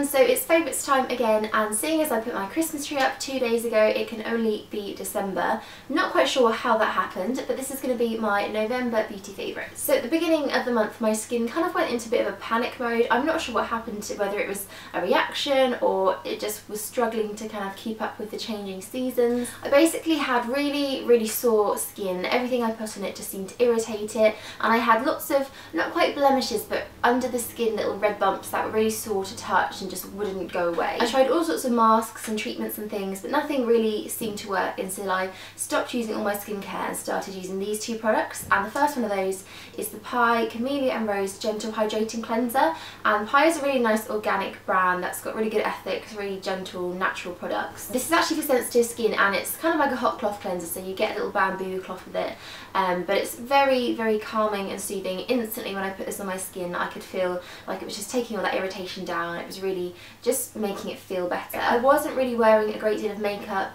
So it's favourites time again, and seeing as I put my Christmas tree up 2 days ago, it can only be December. I'm not quite sure how that happened, but this is going to be my November beauty favourites. So at the beginning of the month my skin kind of went into a bit of a panic mode. I'm not sure what happened, whether it was a reaction or it just was struggling to kind of keep up with the changing seasons. I basically had really sore skin. Everything I put on it just seemed to irritate it, and I had lots of, not quite blemishes, but under the skin little red bumps that were really sore to touch and just wouldn't go away. I tried all sorts of masks and treatments and things, but nothing really seemed to work until I stopped using all my skincare and started using these two products. And the first one of those is the Pi Camellia and Rose Gentle Hydrating Cleanser. And Pi is a really nice organic brand that's got really good ethics, really gentle, natural products. This is actually for sensitive skin, and it's kind of like a hot cloth cleanser, so you get a little bamboo cloth with it. But it's very calming and soothing. Instantly when I put this on my skin, I could feel like it was just taking all that irritation down. It was really just making it feel better. I wasn't really wearing a great deal of makeup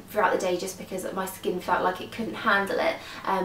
throughout the day just because my skin felt like it couldn't handle it,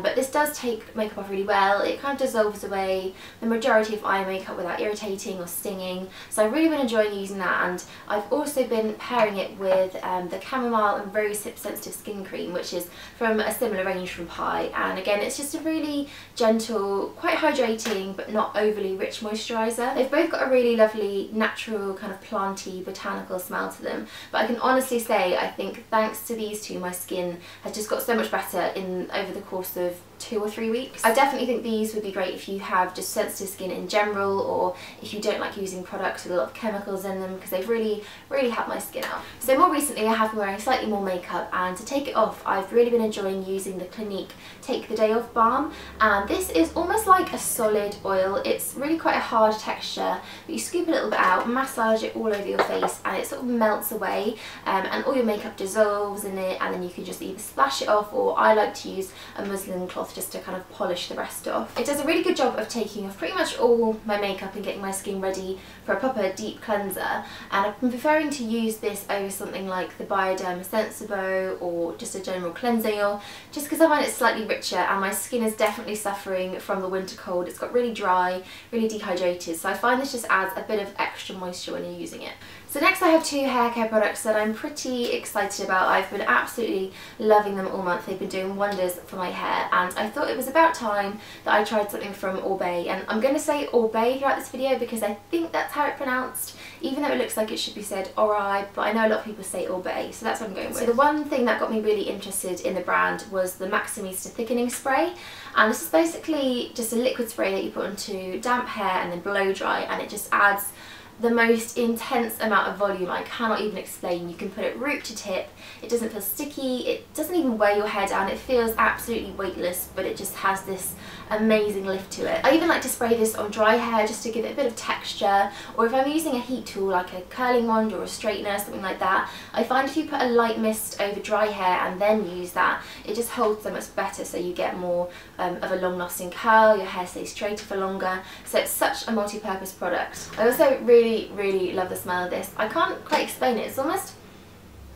but this does take makeup off really well. It kind of dissolves away the majority of eye makeup without irritating or stinging, so I've really been enjoying using that. And I've also been pairing it with the Chamomile and Rosehip Sensitive Skin Cream, which is from a similar range from Pi, and again it's just a really gentle, quite hydrating but not overly rich moisturiser. They've both got a really lovely natural kind of planty botanical smell to them, but I can honestly say I think thanks to these two my skin has just got so much better over the course of 2 or 3 weeks. I definitely think these would be great if you have just sensitive skin in general, or if you don't like using products with a lot of chemicals in them, because they've really helped my skin out. So more recently I have been wearing slightly more makeup, and to take it off I've really been enjoying using the Clinique Take the Day Off Balm, and this is almost like a solid oil. It's really quite a hard texture, but you scoop a little bit out, massage it all over your face, and it sort of melts away, and all your makeup dissolves in it, and then you can just either splash it off, or I like to use a muslin cloth just to kind of polish the rest off. It does a really good job of taking off pretty much all my makeup and getting my skin ready for a proper deep cleanser, and I've been preferring to use this over something like the Bioderma Sensibo or just a general cleansing oil, just because I find it slightly richer, and my skin is definitely suffering from the winter cold. It's got really dry, really dehydrated, so I find this just adds a bit of extra moisture when you're using it. So next I have two hair care products that I'm pretty excited about. I've been absolutely loving them all month. They've been doing wonders for my hair, and I thought it was about time that I tried something from Oribe. And I'm going to say Oribe throughout this video because I think that's how it's pronounced, even though it looks like it should be said Oribe, but I know a lot of people say Oribe, so that's what I'm going with. So the one thing that got me really interested in the brand was the Maximista Thickening Spray, and this is basically just a liquid spray that you put onto damp hair and then blow dry, and it just adds the most intense amount of volume I cannot even explain. You can put it root to tip, it doesn't feel sticky, it doesn't even weigh your hair down, it feels absolutely weightless, but it just has this amazing lift to it. I even like to spray this on dry hair just to give it a bit of texture, or if I'm using a heat tool like a curling wand or a straightener, something like that, I find if you put a light mist over dry hair and then use that, it just holds so much better, so you get more of a long lasting curl, your hair stays straighter for longer, so it's such a multi-purpose product. I also really love the smell of this. I can't quite explain it, it's almost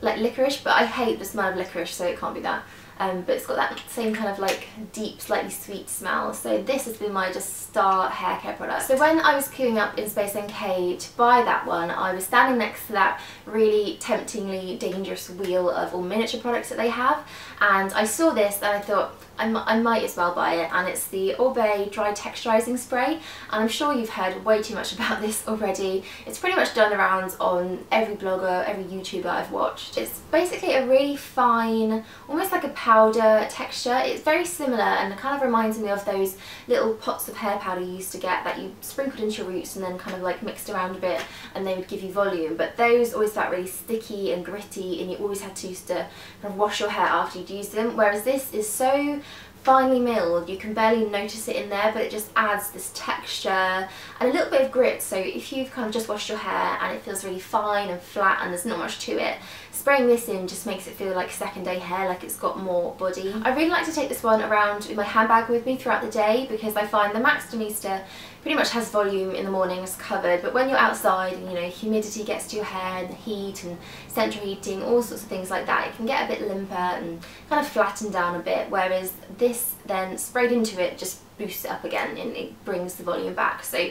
like licorice, but I hate the smell of licorice, so it can't be that. But it's got that same kind of like deep, slightly sweet smell. So this has been my just star hair care product. So when I was queuing up in Space NK to buy that one, I was standing next to that really temptingly dangerous wheel of all miniature products that they have, and I saw this and I thought I might as well buy it, and it's the Oribe Dry Texturising Spray, and I'm sure you've heard way too much about this already. It's pretty much done the rounds on every blogger, every YouTuber I've watched. It's basically a really fine, almost like a powder texture. It's very similar and it kind of reminds me of those little pots of hair powder you used to get that you sprinkled into your roots and then kind of like mixed around a bit and they would give you volume, but those always felt really sticky and gritty and you always had to use to kind of wash your hair after you'd used them, whereas this is so finely milled, you can barely notice it in there, but it just adds this texture and a little bit of grit. So if you've kind of just washed your hair and it feels really fine and flat and there's not much to it, spraying this in just makes it feel like second day hair, like it's got more body. I really like to take this one around in my handbag with me throughout the day because I find the Maximista pretty much has volume in the mornings covered, but when you're outside and you know humidity gets to your hair and heat and central heating, all sorts of things like that, it can get a bit limper and kind of flatten down a bit, whereas this then sprayed into it just boosts it up again and it brings the volume back. So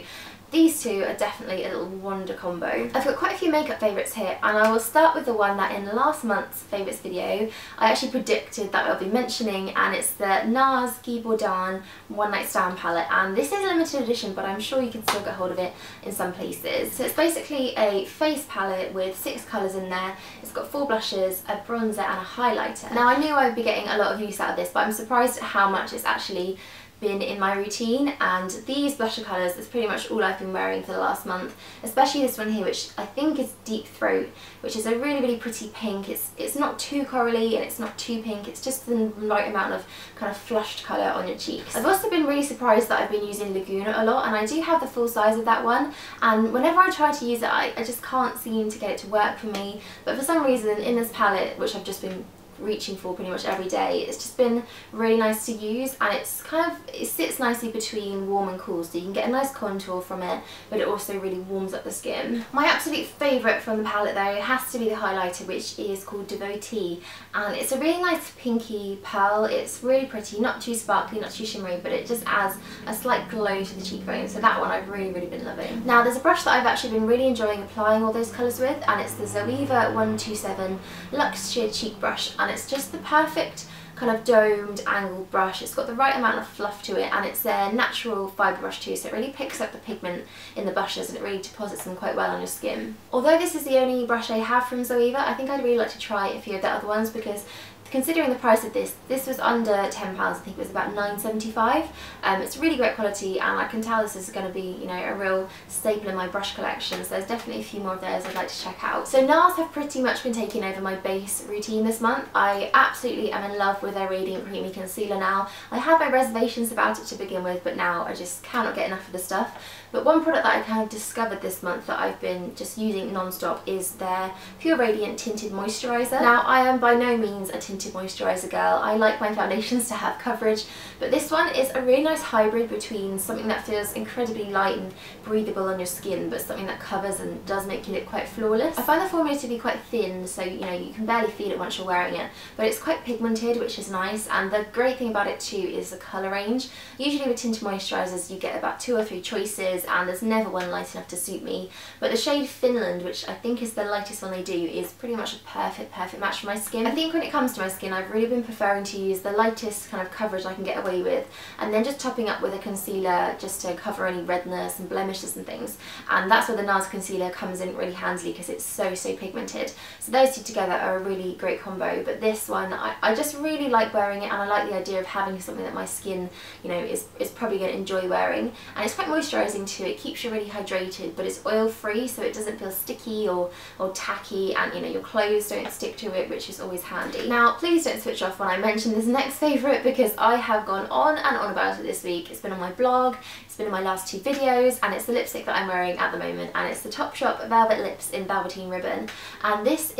these two are definitely a little wonder combo. I've got quite a few makeup favourites here, and I will start with the one that in last month's favourites video I actually predicted that I'll be mentioning, and it's the Nars Guy Bourdin One Night Stand palette. And this is a limited edition, but I'm sure you can still get hold of it in some places. So it's basically a face palette with 6 colours in there. It's got 4 blushes, a bronzer and a highlighter. Now I knew I would be getting a lot of use out of this, but I'm surprised at how much it's actually been in my routine. And these blusher colours is pretty much all I've been wearing for the last month, especially this one here, which I think is Deep Throat, which is a really pretty pink. It's not too corally and it's not too pink, it's just the right amount of kind of flushed colour on your cheeks. I've also been really surprised that I've been using Laguna a lot, and I do have the full size of that one, and whenever I try to use it I just can't seem to get it to work for me. But for some reason in this palette, which I've just been reaching for pretty much every day, it's just been really nice to use, and it sits nicely between warm and cool, so you can get a nice contour from it, but it also really warms up the skin. My absolute favourite from the palette though has to be the highlighter, which is called Devotee, and it's a really nice pinky pearl. It's really pretty, not too sparkly, not too shimmery, but it just adds a slight glow to the cheekbone, so that one I've really been loving. Now there's a brush that I've actually been really enjoying applying all those colours with, and it's the Zoeva 127 Luxe Sheer Cheek Brush, and it's just the perfect kind of domed angled brush. It's got the right amount of fluff to it, and it's a natural fibre brush too, so it really picks up the pigment in the blushes and it really deposits them quite well on your skin. Although this is the only brush I have from Zoeva, I think I'd really like to try a few of the other ones, because considering the price of this was under £10, I think it was about £9.75. It's really great quality, and I can tell this is going to be, you know, a real staple in my brush collection, so there's definitely a few more of those I'd like to check out. So Nars have pretty much been taking over my base routine this month. I absolutely am in love with their Radiant Creamy Concealer now. I had my reservations about it to begin with, but now I just cannot get enough of the stuff. But one product that I kind of discovered this month that I've been just using non-stop is their Pure Radiant Tinted Moisturiser. Now I am by no means a tinted moisturiser girl. I like my foundations to have coverage, but this one is a really nice hybrid between something that feels incredibly light and breathable on your skin, but something that covers and does make you look quite flawless. I find the formula to be quite thin, so you know you can barely feel it once you're wearing it, but it's quite pigmented, which is nice. And the great thing about it too is the colour range. Usually with tinted moisturisers you get about 2 or 3 choices, and there's never one light enough to suit me, but the shade Finland, which I think is the lightest one they do, is pretty much a perfect match for my skin. I think when it comes to my skin I've really been preferring to use the lightest kind of coverage I can get away with, and then just topping up with a concealer just to cover any redness and blemishes and things, and that's where the Nars concealer comes in really handily because it's so pigmented. So those two together are a really great combo, but this one I just really like wearing it, and I like the idea of having something that my skin, you know, is probably going to enjoy wearing, and it's quite moisturising too. It keeps you really hydrated, but it's oil free, so it doesn't feel sticky or tacky, and you know your clothes don't stick to it, which is always handy. Now please don't switch off when I mention this next favourite, because I have gone on and on about it this week. It's been on my blog, it's been in my last 2 videos, and it's the lipstick that I'm wearing at the moment, and it's the Topshop Velvet Lips in Velveteen Ribbon, and it's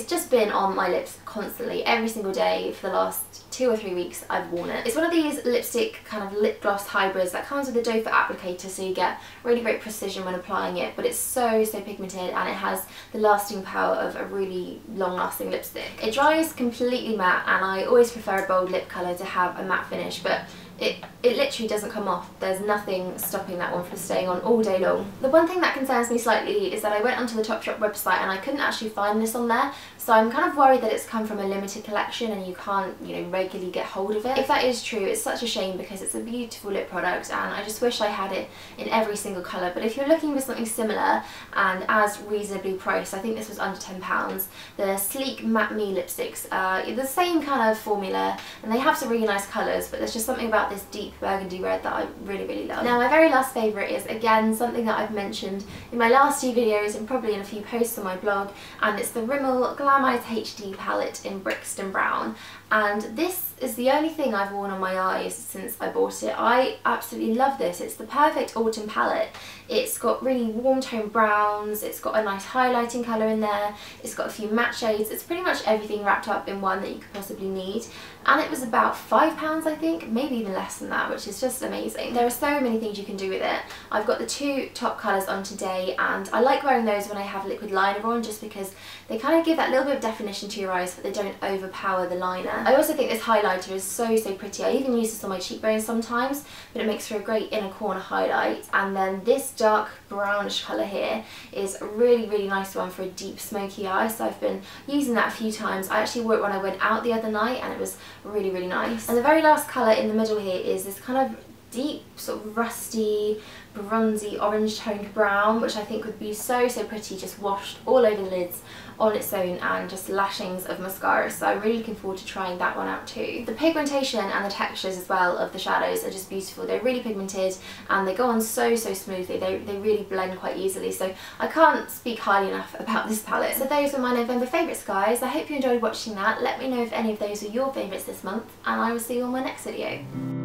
just been on my lips constantly every single day for the last 2 or 3 weeks I've worn it. It's one of these lipstick kind of lip gloss hybrids that comes with a doe foot applicator, so you get really great precision when applying it, but it's so pigmented, and it has the lasting power of a really long lasting lipstick. It dries completely matte, and I always prefer a bold lip colour to have a matte finish, but it literally doesn't come off. There's nothing stopping that one from staying on all day long. The one thing that concerns me slightly is that I went onto the Topshop website and I couldn't actually find this on there, so I'm kind of worried that it's come from a limited collection and you can't, you know, regularly get hold of it. If that is true, it's such a shame because it's a beautiful lip product and I just wish I had it in every single colour. But if you're looking for something similar and as reasonably priced, I think this was under £10. The Sleek Matte Me lipsticks are the same kind of formula and they have some really nice colours, but there's just something about this deep burgundy red that I really love. Now my very last favourite is again something that I've mentioned in my last 2 videos and probably in a few posts on my blog, and it's the Rimmel Glam HD palette in Brixton Brown, and this is the only thing I've worn on my eyes since I bought it. I absolutely love this. It's the perfect autumn palette. It's got really warm tone browns, it's got a nice highlighting colour in there, it's got a few matte shades, it's pretty much everything wrapped up in one that you could possibly need, and it was about £5 I think, maybe even less than that, which is just amazing. There are so many things you can do with it. I've got the 2 top colours on today and I like wearing those when I have liquid liner on just because they kind of give that little bit of definition to your eyes but they don't overpower the liner. I also think this highlighter is so pretty. I even use this on my cheekbones sometimes, but it makes for a great inner corner highlight. And then this dark brownish colour here is a really nice one for a deep smoky eye, so I've been using that a few times. I actually wore it when I went out the other night and it was really nice. And the very last colour in the middle here is this kind of deep sort of rusty bronzy orange toned brown, which I think would be so pretty just washed all over the lids on its own and just lashings of mascara, so I'm really looking forward to trying that one out too. The pigmentation and the textures as well of the shadows are just beautiful. They're really pigmented and they go on so smoothly. They really blend quite easily, so I can't speak highly enough about this palette. So those were my November favourites, guys. I hope you enjoyed watching that. Let me know if any of those are your favourites this month, and I will see you on my next video.